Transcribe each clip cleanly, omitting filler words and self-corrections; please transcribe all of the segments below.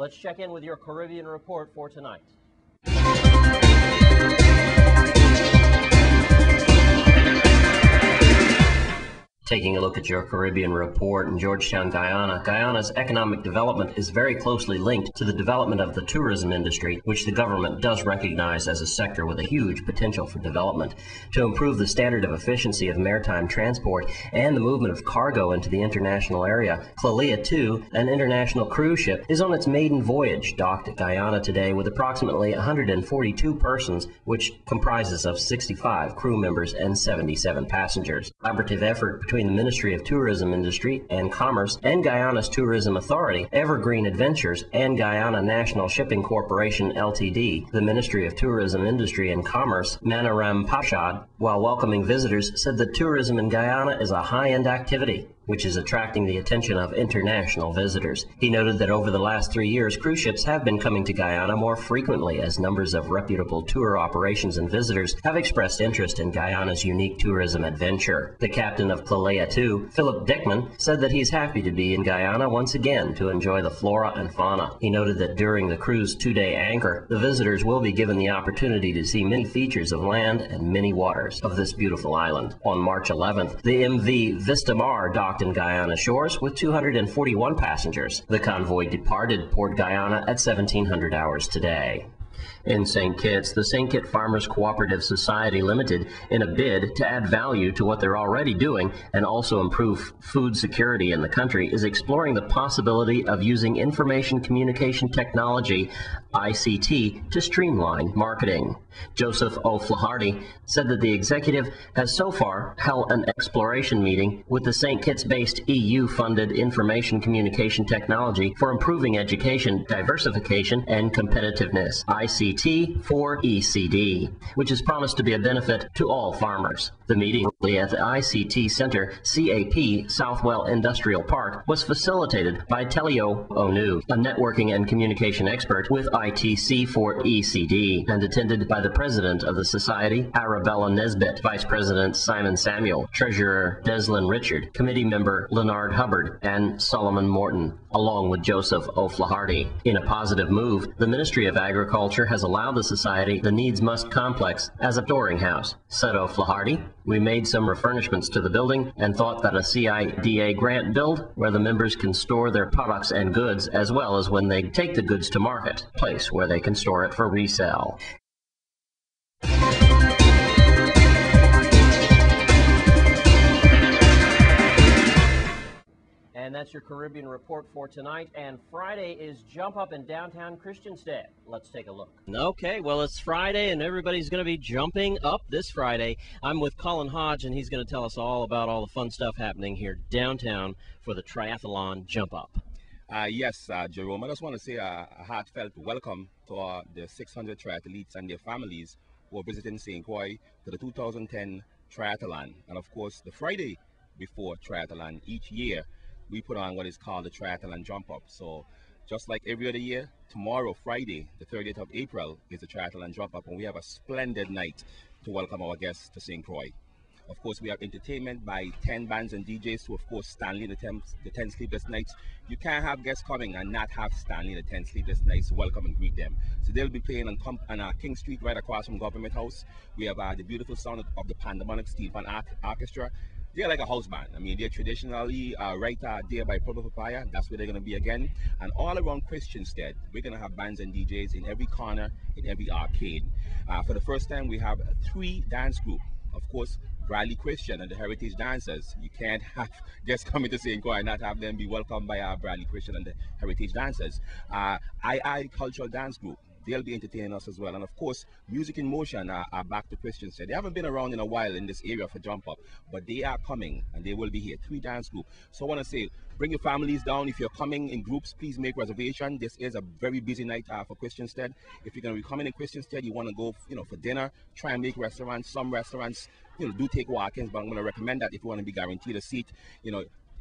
Let's check in with your Caribbean report for tonight. Taking a look at your Caribbean report in Georgetown, Guyana. Guyana's economic development is very closely linked to the development of the tourism industry, which the government does recognize as a sector with a huge potential for development. To improve the standard of efficiency of maritime transport and the movement of cargo into the international area, Clalea 2, an international cruise ship, is on its maiden voyage, docked at Guyana today with approximately 142 persons, which comprises of 65 crew members and 77 passengers. Collaborative effort between the Ministry of Tourism Industry and Commerce and Guyana's Tourism Authority, Evergreen Adventures, and Guyana National Shipping Corporation Ltd. The Ministry of Tourism Industry and Commerce, Manaram Pashad, while welcoming visitors, said that tourism in Guyana is a high-end activity, which is attracting the attention of international visitors. He noted that over the last 3 years, cruise ships have been coming to Guyana more frequently as numbers of reputable tour operations and visitors have expressed interest in Guyana's unique tourism adventure. The captain of Clalea 2, Philip Dickman, said that he's happy to be in Guyana once again to enjoy the flora and fauna. He noted that during the cruise 2-day anchor, the visitors will be given the opportunity to see many features of land and many waters of this beautiful island. On March 11th, the MV Vistamar docked in Guyana shores with 241 passengers. The convoy departed Port Guyana at 1700 hours today. In St. Kitts, the St. Kitts Farmers Cooperative Society Limited, in a bid to add value to what they're already doing and also improve food security in the country, is exploring the possibility of using information communication technology, ICT, to streamline marketing. Joseph O'Flaherty said that the executive has so far held an exploration meeting with the St. Kitts-based EU-funded information communication technology for improving education, diversification, and competitiveness, ICT for ECD, which is promised to be a benefit to all farmers. The meeting at the ICT Center, CAP, Southwell Industrial Park, was facilitated by Telio Onu, a networking and communication expert with ITC for ECD, and attended by the president of the society, Arabella Nesbitt, vice president Simon Samuel, treasurer Deslin Richard, committee member Leonard Hubbard, and Solomon Morton, along with Joseph O'Flaherty. In a positive move, the Ministry of Agriculture has allowed the society the Needs Must complex as a storing house. Said O'Flaherty, "We made some refurnishments to the building and thought that a CIDA grant build where the members can store their products and goods as well as when they take the goods to market, place where they can store it for resale." And that's your Caribbean report for tonight. And Friday is Jump Up in downtown Christiansted. Let's take a look. Okay, well, it's Friday, and everybody's going to be jumping up this Friday. I'm with Colin Hodge, and he's going to tell us all about all the fun stuff happening here downtown for the Triathlon Jump Up. Yes, Jerome, I just want to say a heartfelt welcome to the 600 triathletes and their families who are visiting St. Croix for the 2010 Triathlon. And of course, the Friday before Triathlon each year, we put on what is called the Triathlon Jump Up. So just like every other year, tomorrow, Friday, the 30th of April, is the Triathlon Jump Up, and we have a splendid night to welcome our guests to St. Croix. Of course, we have entertainment by 10 bands and DJs, so of course, Stanley the 10 Sleepless Nights. You can't have guests coming and not have Stanley the 10 Sleepless Nights welcome and greet them. So they'll be playing on King Street, right across from Government House. We have the beautiful sound of the Pandemonic Steel Pan Orchestra. They're like a house band. I mean, they're traditionally right there by Purple Papaya. That's where they're going to be again. And all around Christiansted, we're going to have bands and DJs in every corner, in every arcade. For the first time, we have 3 dance groups. Of course, Bradley Christian and the Heritage Dancers. You can't have guests coming to St. Croix and not have them be welcomed by Bradley Christian and the Heritage Dancers. II Cultural Dance Group. They'll be entertaining us as well. And of course, Music in Motion are back to Christiansted. They haven't been around in a while in this area for Jump Up, but they are coming and they will be here. 3 dance groups. So I want to say, bring your families down. If you're coming in groups, please make reservation. This is a very busy night for Christiansted. If you're going to be coming in Christiansted, you want to go, for dinner, try and make restaurants. Some restaurants, do take walk-ins, but I'm going to recommend that if you want to be guaranteed a seat,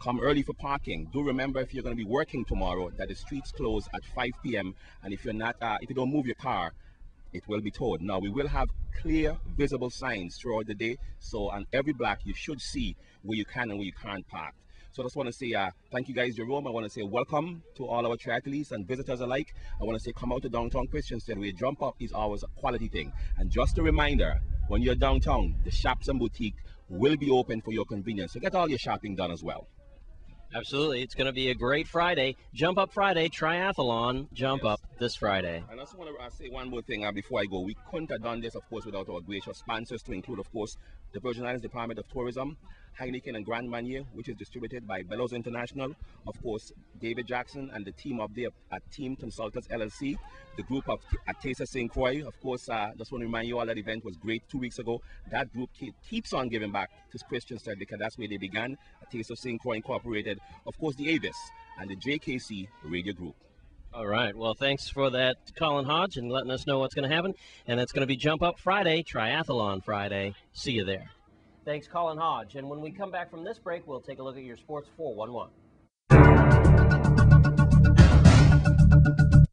come early for parking. Do remember, if you're going to be working tomorrow, that the streets close at 5 p.m. and if you're not, if you don't move your car, it will be towed. Now, we will have clear, visible signs throughout the day. So on every block, you should see where you can and where you can't park. So I just want to say thank you guys, Jerome. I want to say welcome to all our triathletes and visitors alike. I want to say come out to downtown Christiansted where Jump Up is always a quality thing. And just a reminder, when you're downtown, the shops and boutique will be open for your convenience. So get all your shopping done as well. Absolutely. It's going to be a great Friday. Jump Up Friday, Triathlon Jump Yes. Up this Friday. And I just want to say one more thing before I go. We couldn't have done this, of course, without our gracious sponsors, to include, of course, the Virgin Islands Department of Tourism, Heineken and Grand Marnier, which is distributed by Bellows International, of course, David Jackson and the team up there at Team Consultants LLC, the group at Taste of St. Croix. Of course, just want to remind you all that event was great 2 weeks ago. That group keeps on giving back to Christiansted because that's where they began, at Taste of St. Croix Incorporated, of course, the Avis and the JKC Radio Group. All right. Well, thanks for that, Colin Hodge, and letting us know what's going to happen. And it's going to be Jump Up Friday, Triathlon Friday. See you there. Thanks, Colin Hodge. And when we come back from this break, we'll take a look at your Sports 411.